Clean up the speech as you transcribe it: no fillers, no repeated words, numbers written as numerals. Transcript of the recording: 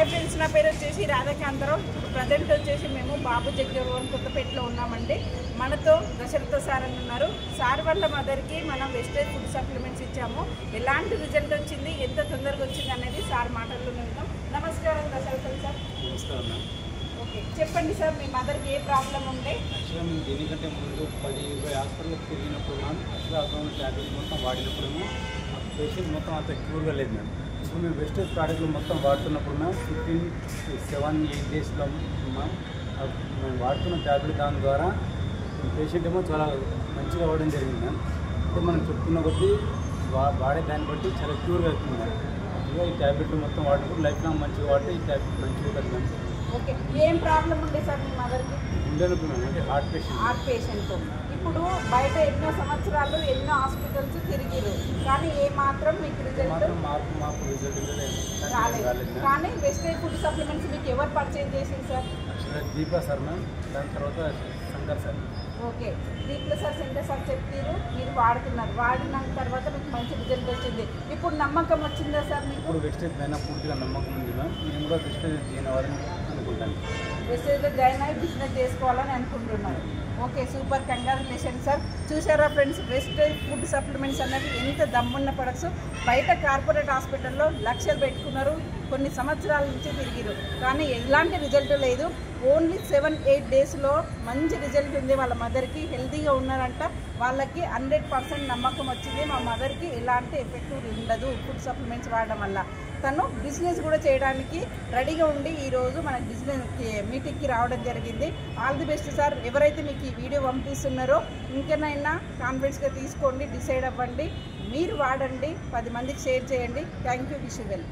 Hi friends, నా పేరు వచ్చేసి రాధాకాంతరావు. ఇప్పుడు ప్రజెంట్ వచ్చేసి మేము బాబు జగ్జీవన్ కొత్తపేటలో ఉన్నామండి. మనతో దశరథ సార్ అని ఉన్నారు. సార్ వాళ్ళ మదర్కి మనం వెస్టేజ్ ఫుడ్ సప్లిమెంట్స్ ఇచ్చాము. ఎలాంటి రిజల్ట్ వచ్చింది, ఎంత తొందరగా వచ్చింది అనేది సార్ మాటల్లో విందాం. నమస్కారం దశరథ సార్. నమస్కారం. ఓకే, చెప్పండి సార్, మీ మదర్కి ఏ ప్రాబ్లం ఉండే? యాక్చువల్గా మేము దీనికంటే ముందు 10-20 హాస్పిటల్కి తిరిగినప్పుడు అసలు ట్యాబ్లెట్ మొత్తం వాడినప్పుడు పేషెంట్ మొత్తం అంత క్యూర్గా లేదు మ్యామ్. ఇప్పుడు మేము వెస్టేజ్ ప్రోడక్ట్లు మొత్తం వాడుతున్నప్పుడు 15-7-8 డేస్లో మేము వాడుతున్న ట్యాబ్లెట్ దాని ద్వారా పేషెంట్ ఏమో చాలా మంచిగా అవ్వడం జరిగింది మ్యామ్. అంటే మనం చెప్తున్న కొద్దీ వాడే దాన్ని బట్టి చాలా క్యూర్గా అవుతుంది మ్యామ్. ఇక ఈ ట్యాబ్లెట్లు మొత్తం వాడుకుంటూ లైఫ్ లాంగ్ మంచిగా వాడితే ఈ ట్యాబ్లెట్ మంచిగా ఉంటుంది మ్యామ్. ఓకే, ఏం ప్రాబ్లం ఉండే సార్ మీ మదర్కి? ఉండేనప్పుడు మ్యామ్, అంటే హార్ట్ పేషెంట్. ఇప్పుడు బయట ఎన్నో సంవత్సరాలు ఎన్నో హాస్పిటల్స్ తిరిగిరు, కానీ ఏ మాత్రం మీకు రిజల్ట్ రాలేదు. కానీ వెస్టేజ్ ఫుడ్ సప్లిమెంట్స్ మీకు ఎవరు పర్చేజ్ చేసింది సార్? దీపా సార్ మ్యామ్, దాని తర్వాత శంకర్ సార్. ఓకే, దీప్ల సార్, శంకర్ సార్ చెప్తారు, మీరు వాడుతున్నారు. వాడిన తర్వాత మీకు మంచి రిజల్ట్ వచ్చింది. ఇప్పుడు నమ్మకం వచ్చిందా సార్ మీకు? ఇప్పుడు వెస్టేజ్ పైన పూర్తిగా నమ్మకం ఉంది మ్యామ్. నేను కూడా వెస్టేజ్ జాయిన్ అవ్వాలని అనుకుంటాను. వెస్టేజ్లో జాయిన్ అయ్యి బిజినెస్ చేసుకోవాలని అనుకుంటున్నారు. Okay, super, congratulation sir. చూసారా ఫ్రెండ్స్, వెస్టేజ్ ఫుడ్ సప్లిమెంట్స్ అనేవి ఎంత దమ్మున్న ప్రొడక్ట్స్. బయట కార్పొరేట్ హాస్పిటల్లో లక్షలు పెట్టుకున్నారు, కొన్ని సంవత్సరాల నుంచి తిరిగిరు, కానీ ఎలాంటి రిజల్ట్ లేదు. ఓన్లీ 7-8 డేస్లో మంచి రిజల్ట్ ఉంది. వాళ్ళ మదర్కి హెల్తీగా ఉన్నారంట. వాళ్ళకి 100% నమ్మకం వచ్చింది. మా మదర్కి ఎలాంటి ఎఫెక్ట్ ఉండదు ఫుడ్ సప్లిమెంట్స్ వాడడం వల్ల. తను బిజినెస్ కూడా చేయడానికి రెడీగా ఉండి ఈరోజు మన బిజినెస్ మీటింగ్కి రావడం జరిగింది. All the best sir. ఎవరైతే మీకు ఈ వీడియో పంపిస్తున్నారో ఇంకనైనా కాన్ఫిడెన్స్గా తీసుకోండి, డిసైడ్ అవ్వండి, మీరు వాడండి, 10 మందికి షేర్ చేయండి. Thank you, wish you well.